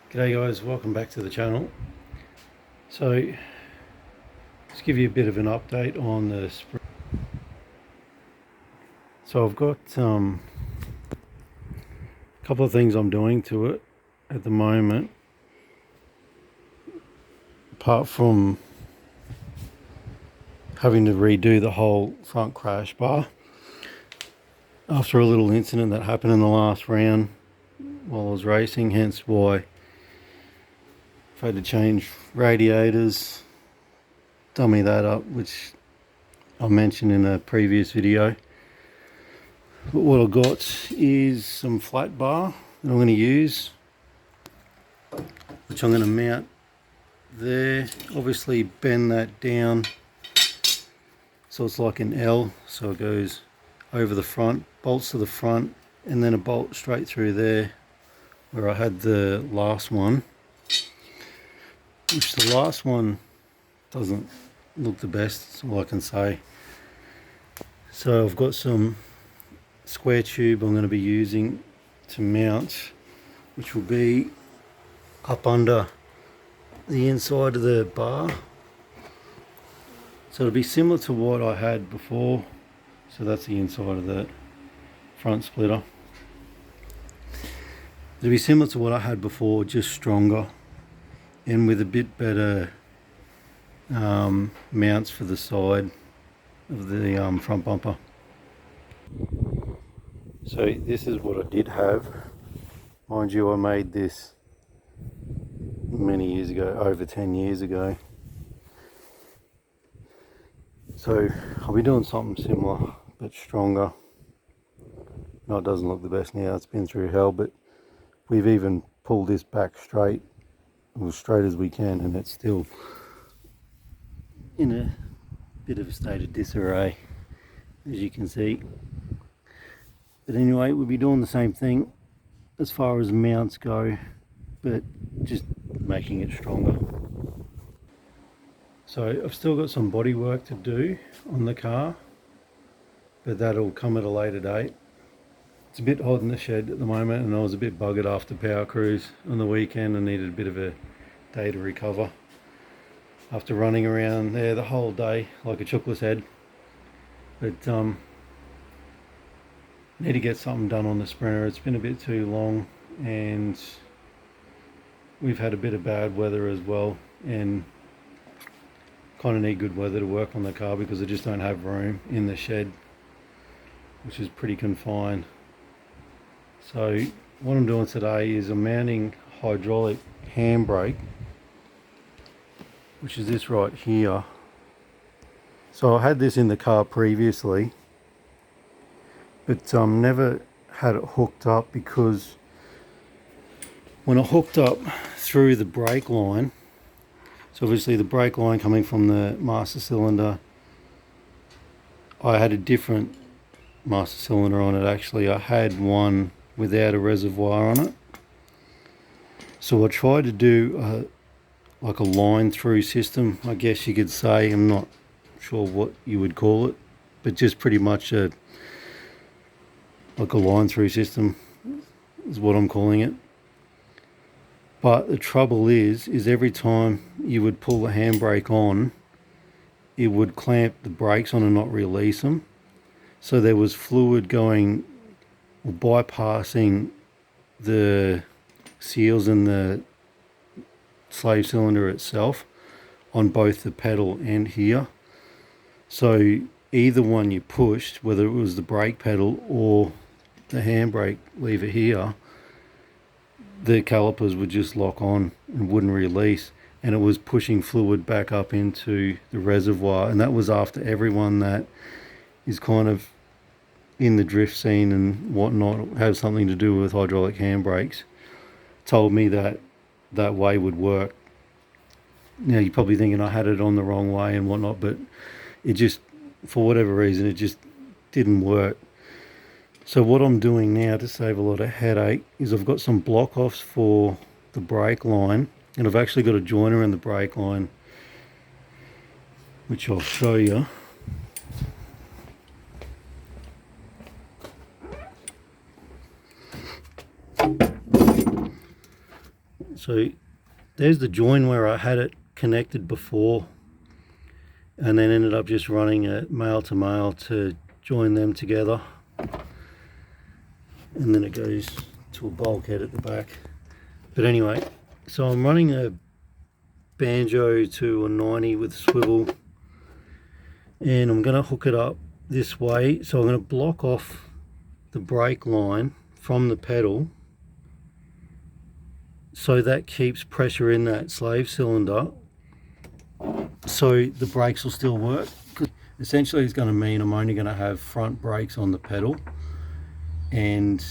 G'day guys, welcome back to the channel. So, let's give you a bit of an update on the spring. So I've got a couple of things I'm doing to it at the moment. Apart from having to redo the whole front crash bar after a little incident that happened in the last round while I was racing, hence why I've had to change radiators, dummy that up, which I mentioned in a previous video. But what I've got is some flat bar that I'm going to use, which I'm going to mount there. Obviously bend that down so it's like an L, so it goes over the front, bolts to the front, and then a bolt straight through there where I had the last one, which the last one doesn't look the best, that's all I can say. So I've got some square tube I'm going to be using to mount, which will be up under the inside of the bar. So it'll be similar to what I had before. So that's the inside of the front splitter. It'll be similar to what I had before, just stronger and with a bit better mounts for the side of the front bumper. So this is what I did have. Mind you, I made this many years ago, over 10 years ago. So I'll be doing something similar but stronger. No, it doesn't look the best now, it's been through hell, but we've even pulled this back straight, as straight as we can, and it's still in a bit of a state of disarray, as you can see. But anyway, we'll be doing the same thing as far as mounts go, but just making it stronger. So I've still got some body work to do on the car, but that'll come at a later date. It's a bit hot in the shed at the moment, and I was a bit buggered after Power Cruise on the weekend and needed a bit of a day to recover after running around there the whole day like a chookless head. But need to get something done on the Sprinter. It's been a bit too long, and we've had a bit of bad weather as well, and kind of need good weather to work on the car because I just don't have room in the shed, which is pretty confined. So what I'm doing today is I'm mounting hydraulic handbrake, which is this right here. So I had this in the car previously, but never had it hooked up, because when I hooked up through the brake line, so obviously the brake line coming from the master cylinder, I had a different master cylinder on it actually. I had one without a reservoir on it. So I tried to do like a line through system, I guess you could say. I'm not sure what you would call it, but just pretty much like a line through system is what I'm calling it. But the trouble is every time you would pull the handbrake on, it would clamp the brakes on and not release them. So there was fluid going, bypassing the seals in the slave cylinder itself on both the pedal and here. So either one you pushed, whether it was the brake pedal or the handbrake lever here, the calipers would just lock on and wouldn't release, and it was pushing fluid back up into the reservoir. And that was after everyone that is kind of in the drift scene and whatnot, has something to do with hydraulic handbrakes, told me that that way would work. Now you're probably thinking I had it on the wrong way and whatnot, but it just, for whatever reason, it just didn't work. So what I'm doing now to save a lot of headache is I've got some block offs for the brake line, and I've actually got a joiner in the brake line, which I'll show you. So there's the join where I had it connected before, and then ended up just running a male to male to join them together, and then it goes to a bulkhead at the back. But anyway, so I'm running a banjo to a 90 with swivel, and I'm going to hook it up this way. So I'm going to block off the brake line from the pedal, so that keeps pressure in that slave cylinder, so the brakes will still work. Essentially it's going to mean I'm only going to have front brakes on the pedal, and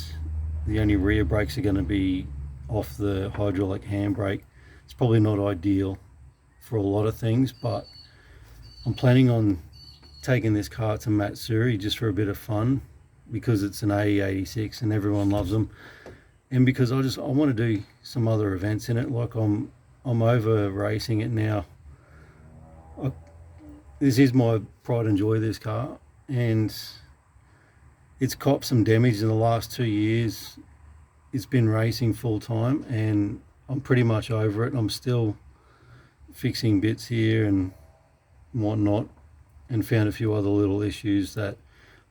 the only rear brakes are going to be off the hydraulic handbrake. It's probably not ideal for a lot of things, but I'm planning on taking this car to Matsuri just for a bit of fun, because it's an AE86 and everyone loves them, and because I want to do some other events in it. Like I'm over racing it now. This is my pride and joy, this car, and it's copped some damage in the last 2 years. It's been racing full time and I'm pretty much over it. I'm still fixing bits here and whatnot, and found a few other little issues that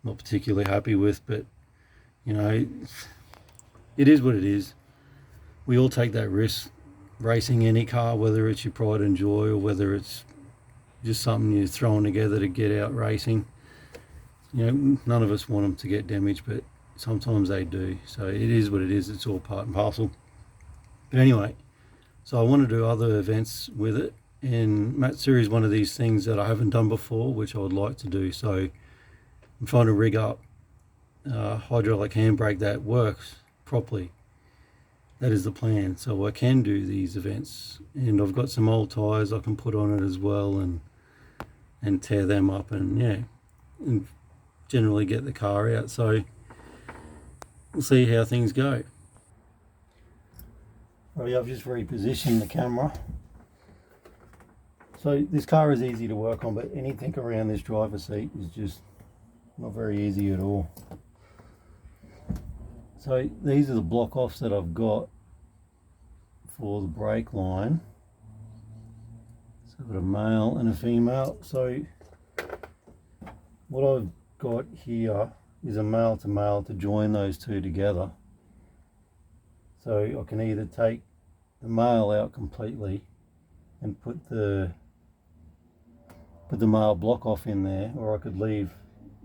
I'm not particularly happy with, but you know, it is what it is. We all take that risk racing any car, whether it's your pride and joy or whether it's just something you're throwing together to get out racing. You know, none of us want them to get damaged, but sometimes they do. So it is what it is. It's all part and parcel. But anyway, so I want to do other events with it, and Matsuri is one of these things that I haven't done before, which I would like to do. So I'm trying to rig up a hydraulic handbrake that works properly. That is the plan. So I can do these events, and I've got some old tyres I can put on it as well, and tear them up, and yeah, and generally get the car out. So we'll see how things go. Right, I've just repositioned the camera. So this car is easy to work on, but anything around this driver's seat is just not very easy at all. So these are the block offs that I've got for the brake line. So I've got a male and a female. So what I've got here is a male to join those two together. So I can either take the male out completely and put the male block off in there, or I could leave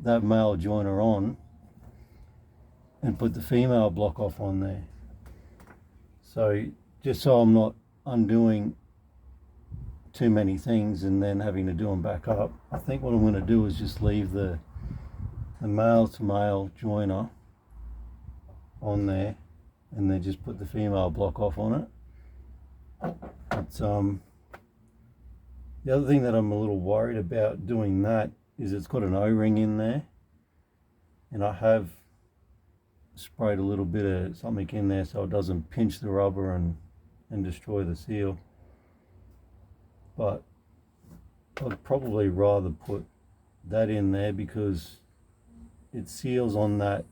that male joiner on and put the female block off on there. So just so I'm not undoing too many things and then having to do them back up, I think what I'm going to do is just leave the male to male joiner on there, and then just put the female block off on it. But the other thing that I'm a little worried about doing that is it's got an O-ring in there, and I have sprayed a little bit of something in there so it doesn't pinch the rubber and destroy the seal. But I'd probably rather put that in there because it seals on that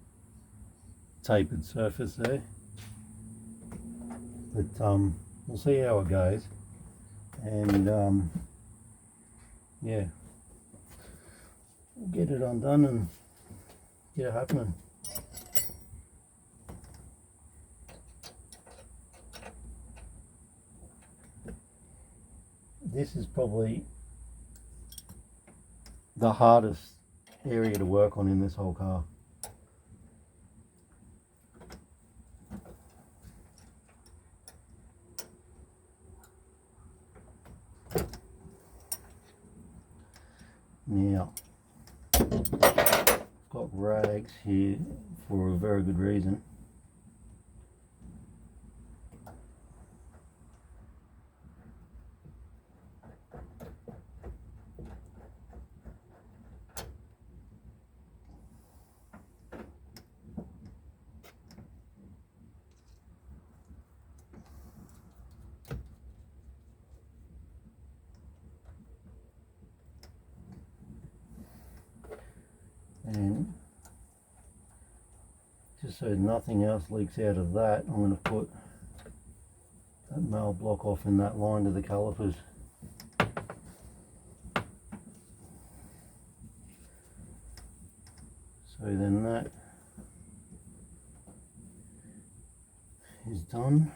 tapered surface there. But we'll see how it goes, and yeah, we'll get it undone and get it happening. This is probably the hardest area to work on in this whole car. Now, I've got rags here for a very good reason. And just so nothing else leaks out of that, I'm going to put that male block off in that line to the calipers. So then that is done.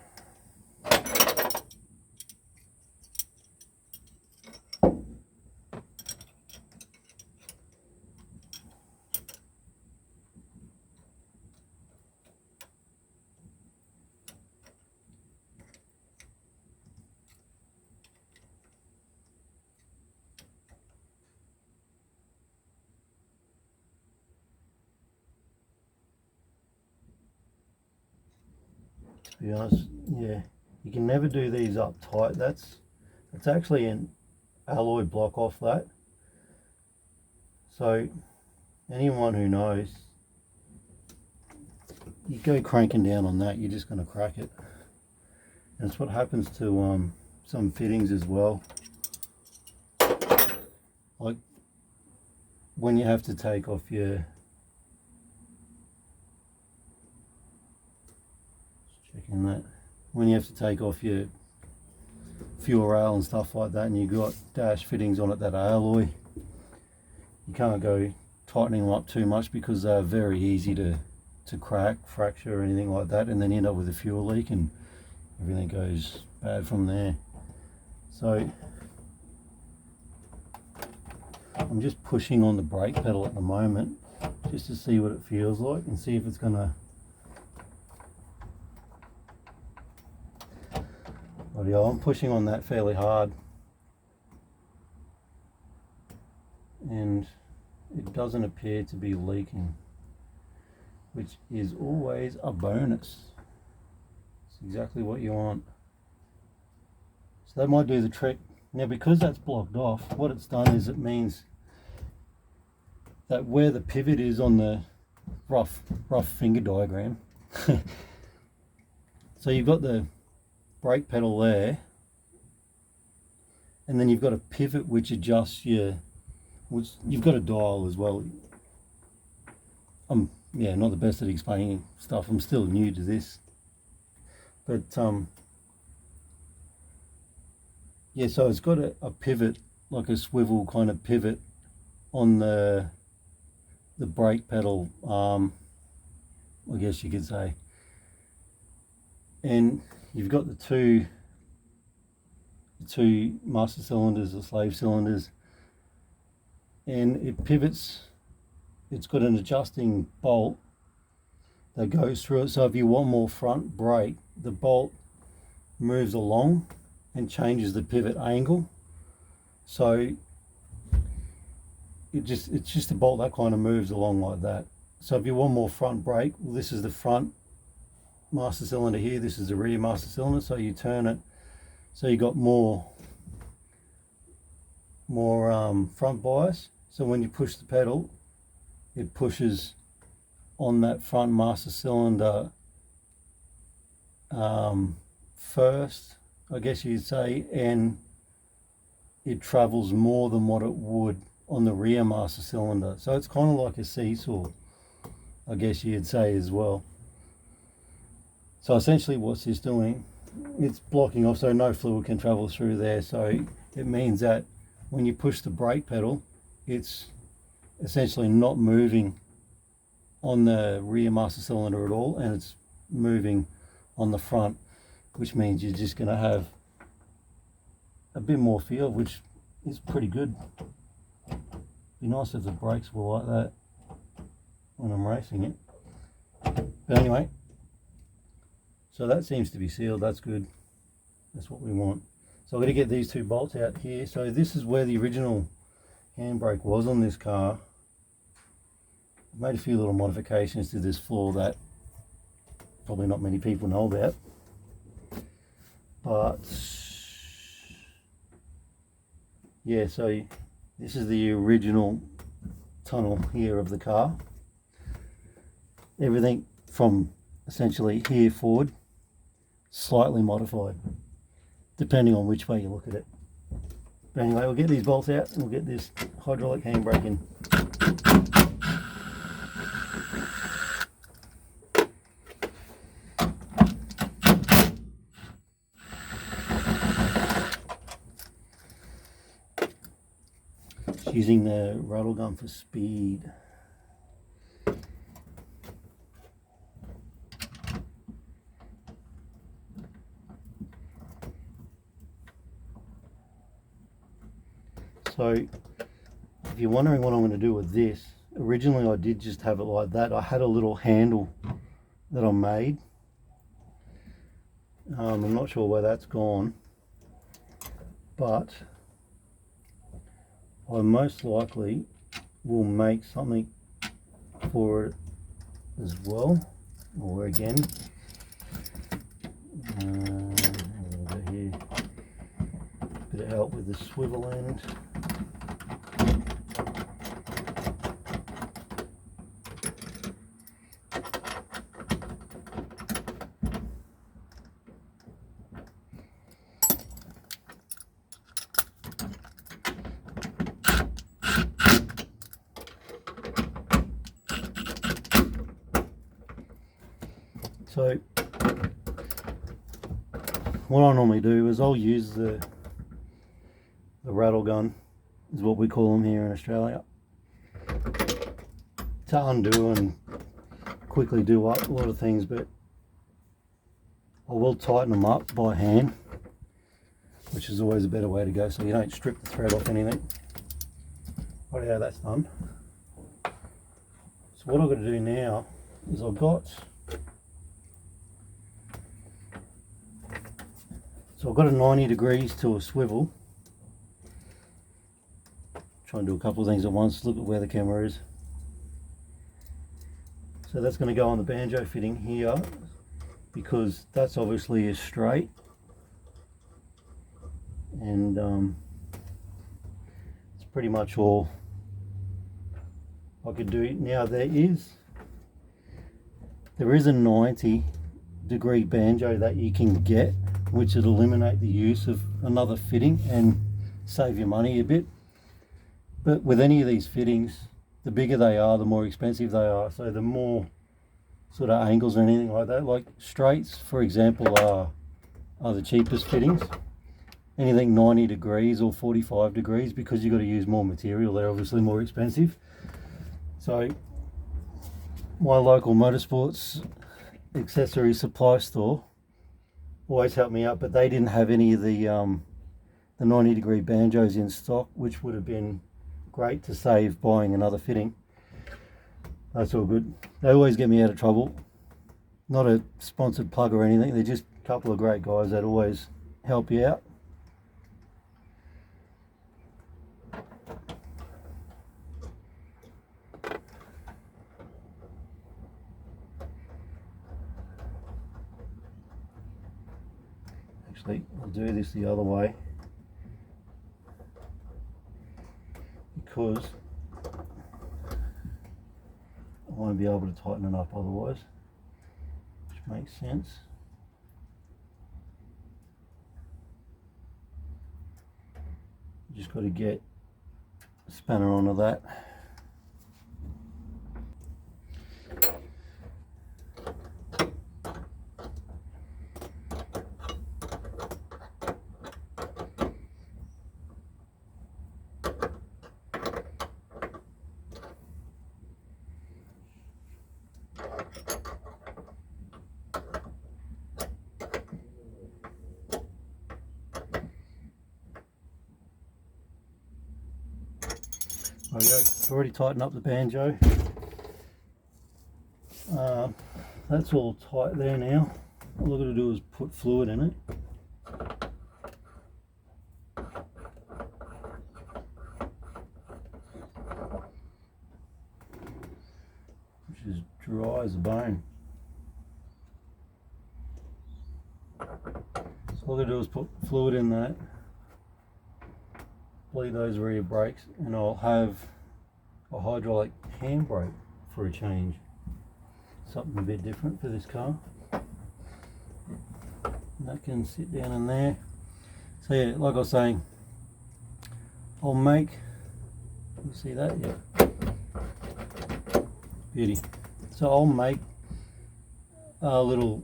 To be honest, yeah, you can never do these up tight. That's actually an alloy block off that. So anyone who knows, you go cranking down on that, you're just going to crack it. And it's what happens to some fittings as well. Like when you have to take off your, checking that, when you have to take off your fuel rail and stuff like that, and you've got dash fittings on it that are alloy, you can't go tightening them up too much because they're very easy to crack, fracture or anything like that, and then you end up with a fuel leak and everything goes bad from there. So I'm just pushing on the brake pedal at the moment just to see what it feels like and see if it's gonna, I'm pushing on that fairly hard and it doesn't appear to be leaking, which is always a bonus. It's exactly what you want. So that might do the trick. Now because that's blocked off, what it's done is it means that where the pivot is on the rough finger diagram, so you've got the brake pedal there, and then you've got a pivot which adjusts your, which you've got a dial as well. I'm not the best at explaining stuff, I'm still new to this, but yeah, so it's got a pivot, like a swivel kind of pivot on the brake pedal arm, I guess you could say, and you've got the two master cylinders or slave cylinders, and it pivots. It's got an adjusting bolt that goes through it, so if you want more front brake, the bolt moves along and changes the pivot angle. So it's just a bolt that kind of moves along like that. So if you want more front brake, well, this is the front master cylinder here, this is the rear master cylinder, so you turn it so you got more front bias. So when you push the pedal, it pushes on that front master cylinder first, I guess you'd say, and it travels more than what it would on the rear master cylinder. So it's kind of like a seesaw, I guess you'd say as well. So essentially what's this doing, it's blocking off so no fluid can travel through there. So it means that when you push the brake pedal, it's essentially not moving on the rear master cylinder at all, and it's moving on the front, which means you're just going to have a bit more feel, which is pretty good. Be nice if the brakes were like that when I'm racing it. But anyway, so that seems to be sealed. That's good. That's what we want. So I'm going to get these two bolts out here. So this is where the original handbrake was on this car. I've made a few little modifications to this floor that probably not many people know about, but yeah, so this is the original tunnel here of the car. Everything from essentially here forward, slightly modified depending on which way you look at it. But anyway, we'll get these bolts out and we'll get this hydraulic handbrake in. just using the rattle gun for speed. So if you're wondering what I'm going to do with this, originally I did just have it like that. I had a little handle that I made. I'm not sure where that's gone, but I most likely will make something for it as well, or again, here, bit of help with the swivel end. So what I normally do is I'll use the rattle gun, is what we call them here in Australia, to undo and quickly do up a lot of things, but I will tighten them up by hand, which is always a better way to go, so you don't strip the thread off anything. Right, yeah, that's done. So what I've got to do now is I've got a 90 degrees to a swivel. Try and do a couple of things at once. Look at where the camera is. So that's going to go on the banjo fitting here, because that's obviously is straight, and it's pretty much all I could do. Now there is a 90 degree banjo that you can get, which would eliminate the use of another fitting and save you money a bit. But with any of these fittings, the bigger they are, the more expensive they are. So the more sort of angles or anything like that, like straights, for example, are the cheapest fittings. Anything 90 degrees or 45 degrees, because you've got to use more material, they're obviously more expensive. So my local motorsports accessory supply store always helped me out, but they didn't have any of the 90 degree banjos in stock, which would have been great to save buying another fitting. That's all good. They always get me out of trouble. Not a sponsored plug or anything, they're just a couple of great guys that always help you out. Actually, I'll do this the other way, because I won't be able to tighten it up otherwise, which makes sense. Just got to get a spanner onto that. There we go. I've already tightened up the banjo. That's all tight there now. All I've got to do is put fluid in it. Which is dry as a bone. So all I've got to do is put fluid in that. Bleed those rear brakes, and I'll have a hydraulic handbrake for a change. Something a bit different for this car. And that can sit down in there. So yeah, like I was saying, I'll make, you see that? Yeah. Beauty. So I'll make a little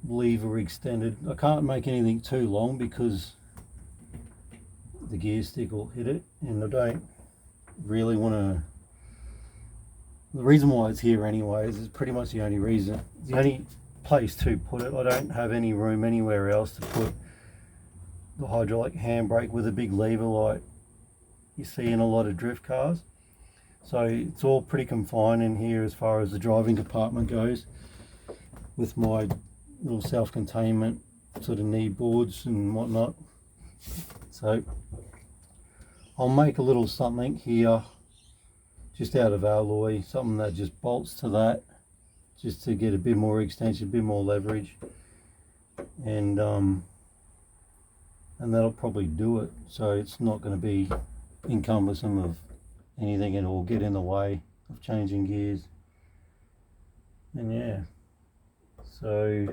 lever extended. I can't make anything too long because the gear stick will hit it, and I don't really want to. The reason why it's here anyways is pretty much the only reason, the only place to put it. I don't have any room anywhere else to put the hydraulic handbrake with a big lever like you see in a lot of drift cars. So it's all pretty confined in here as far as the driving compartment goes, with my little self-containment sort of knee boards and whatnot. So I'll make a little something here just out of alloy, something that just bolts to that, just to get a bit more extension, a bit more leverage, and that'll probably do it. So it's not going to be encumbersome of anything, and it will get in the way of changing gears. And yeah, so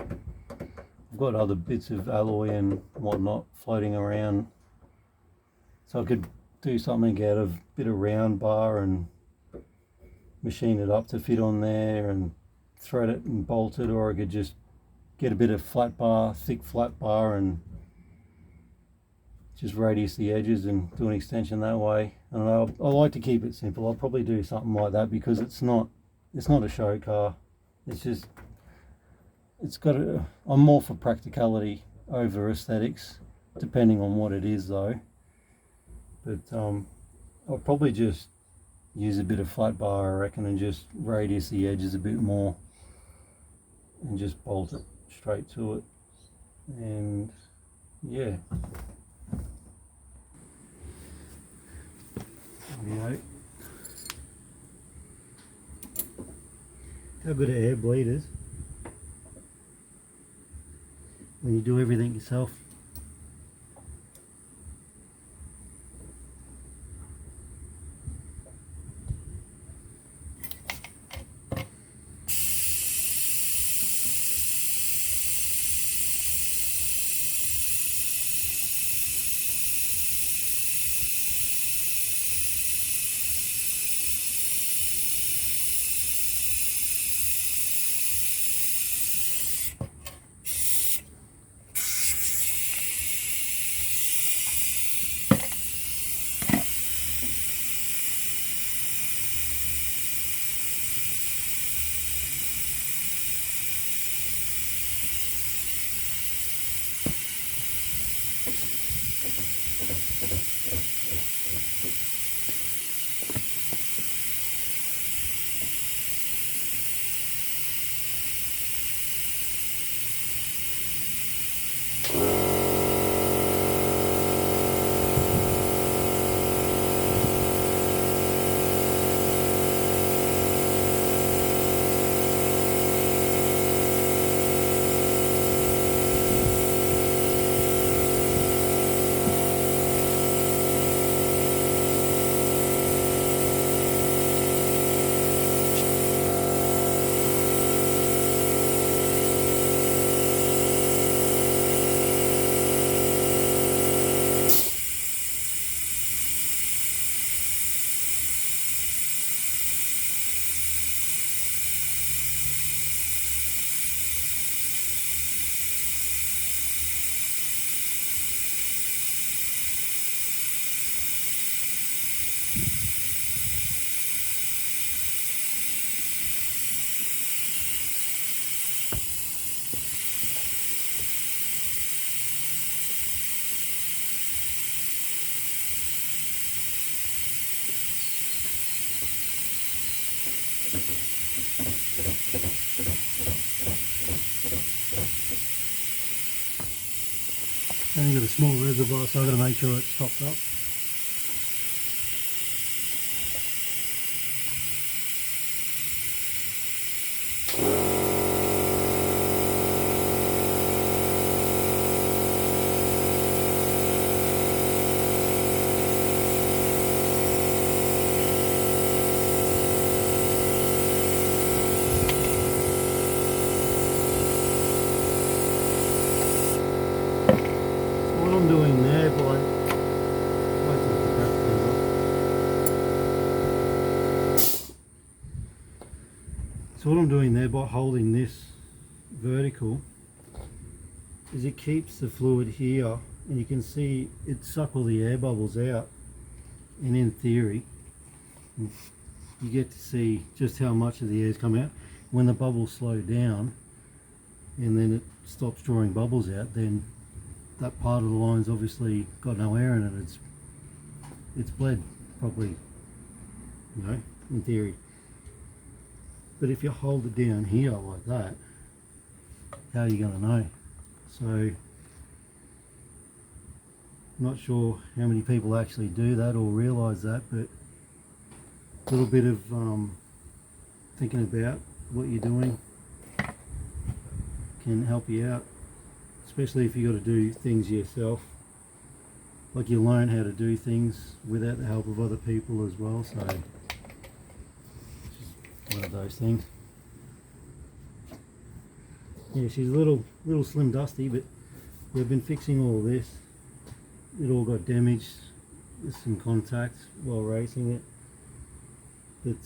I've got other bits of alloy and whatnot floating around, so I could do something out of a bit of round bar and machine it up to fit on there and thread it and bolt it, or I could just get a bit of flat bar, thick flat bar, and just radius the edges and do an extension that way. And I like to keep it simple. I'll probably do something like that because it's not a show car. It's just, I'm more for practicality over aesthetics, depending on what it is though. But I'll probably just use a bit of flat bar, I reckon, and just radius the edges a bit more and just bolt it straight to it. And yeah. How good an air bleed is when you do everything yourself. only got a small reservoir, so I've got to make sure it's topped up. Doing there so what I'm doing there by holding this vertical is it keeps the fluid here and you can see it suck all the air bubbles out, and in theory you get to see just how much of the air's come out. When the bubbles slow down and then it stops drawing bubbles out, then that part of the line's obviously got no air in it. It's bled probably, you know, in theory. But if you hold it down here like that, how are you going to know? So not sure how many people actually do that or realise that, but a little bit of thinking about what you're doing can help you out, especially if you got to do things yourself. Like, you learn how to do things without the help of other people as well, so it's just one of those things. Yeah, she's a little slim dusty, but we've been fixing all this. It all got damaged with some contacts while racing it, but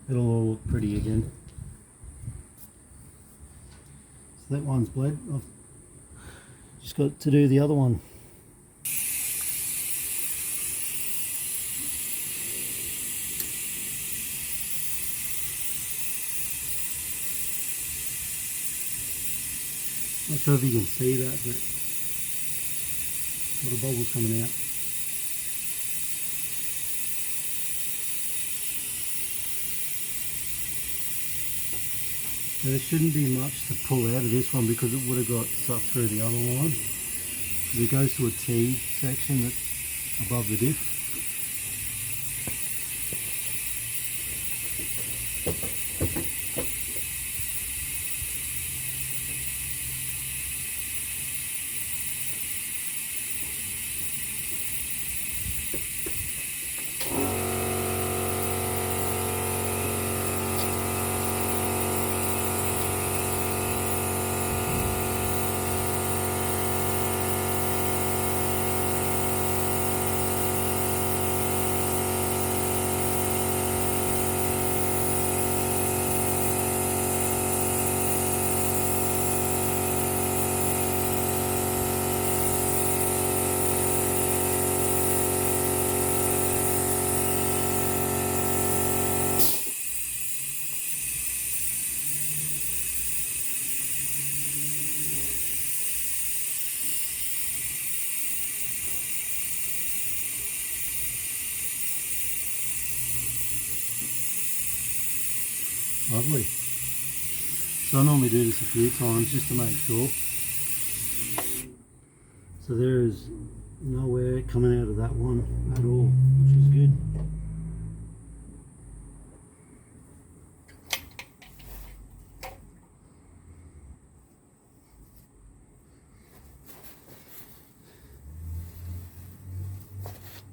it'll all look pretty again. So that one's bled. I've just got to do the other one. Not sure if you can see that, but a lot of bubbles coming out. Now, there shouldn't be much to pull out of this one because it would have got sucked through the other line. It goes to a T section that's above the diff. Lovely. So I normally do this a few times just to make sure. So there is no air coming out of that one at all, which is good.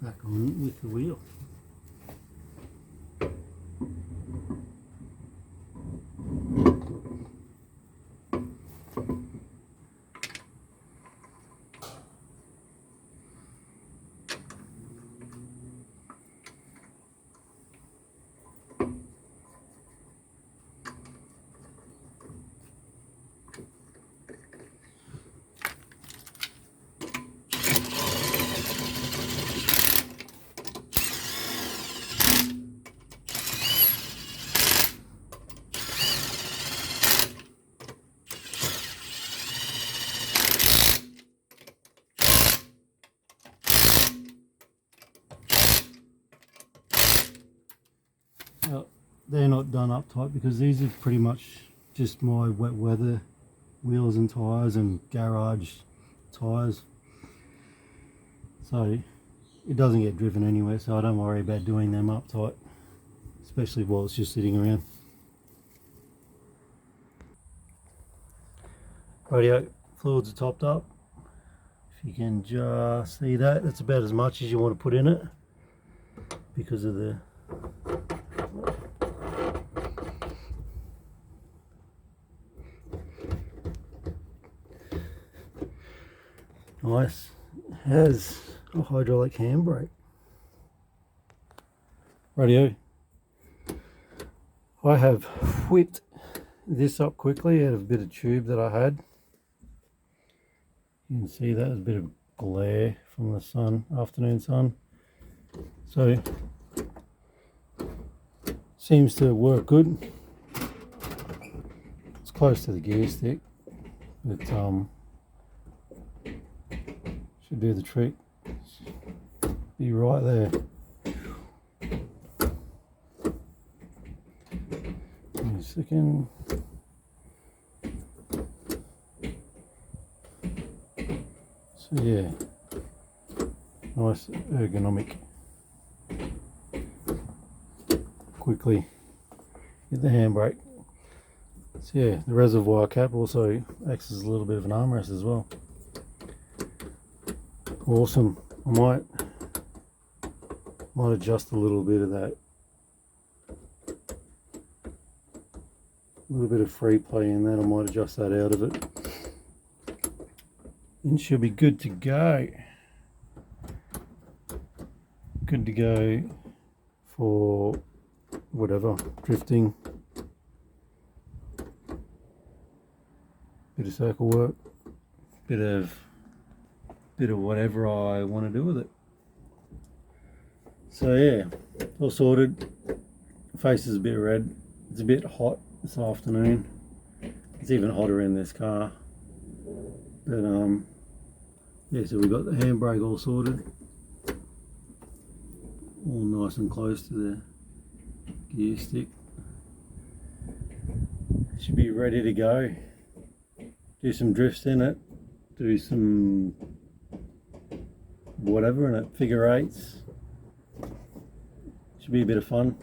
Back on with the wheel. They're not done up tight because these are pretty much just my wet weather wheels and tyres and garage tyres, so it doesn't get driven anywhere, so I don't worry about doing them up tight, especially while it's just sitting around. Radio fluids are topped up. If you can just see that, that's about as much as you want to put in it because of the nice. Has a hydraulic handbrake. Radio. I have whipped this up quickly out of a bit of tube that I had. You can see that there's a bit of glare from the sun, afternoon sun. So seems to work good. It's close to the gear stick, but should do the trick. Be right there. Give me a second. So yeah, nice ergonomic. Quickly hit the handbrake. So yeah, the reservoir cap also acts as a little bit of an armrest as well. Awesome. I might adjust a little bit of that. A little bit of free play in that. I might adjust that out of it. And she'll be good to go. Good to go for whatever, drifting, bit of circle work, bit of whatever I want to do with it. So yeah, all sorted. Face is a bit red. It's a bit hot this afternoon. It's even hotter in this car. But yeah, so we got the handbrake all sorted, all nice and close to the gear stick. Should be ready to go. Do some drifts in it, do some whatever in it, figure eights. Should be a bit of fun.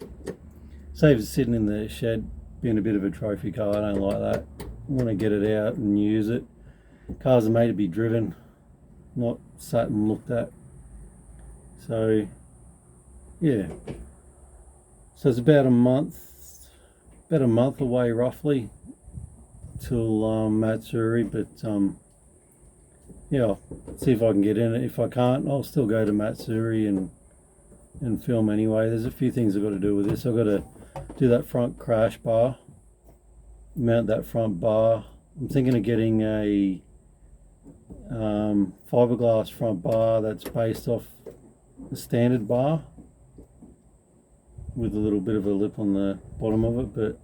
Saves it sitting in the shed, being a bit of a trophy car. I don't like that. I want to get it out and use it. Cars are made to be driven, not sat and looked at. So yeah, so it's about a month away roughly till Matsuri, but yeah, I'll see if I can get in it. If I can't, I'll still go to Matsuri and film anyway. There's a few things I've got to do with this. I've got to do that front crash bar, mount that front bar. I'm thinking of getting a fiberglass front bar that's based off the standard bar with a little bit of a lip on the bottom of it, but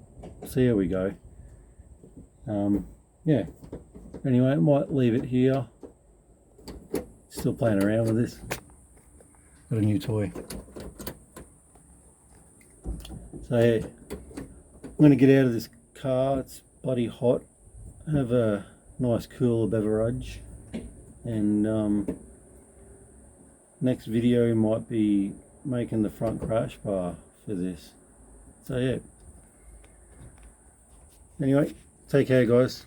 see how we go. Yeah, anyway, I might leave it here. Still playing around with this. Got a new toy. So yeah, I'm going to get out of this car. It's bloody hot. Have a nice cool beverage, and next video might be making the front crash bar for this. So yeah, anyway, take care guys.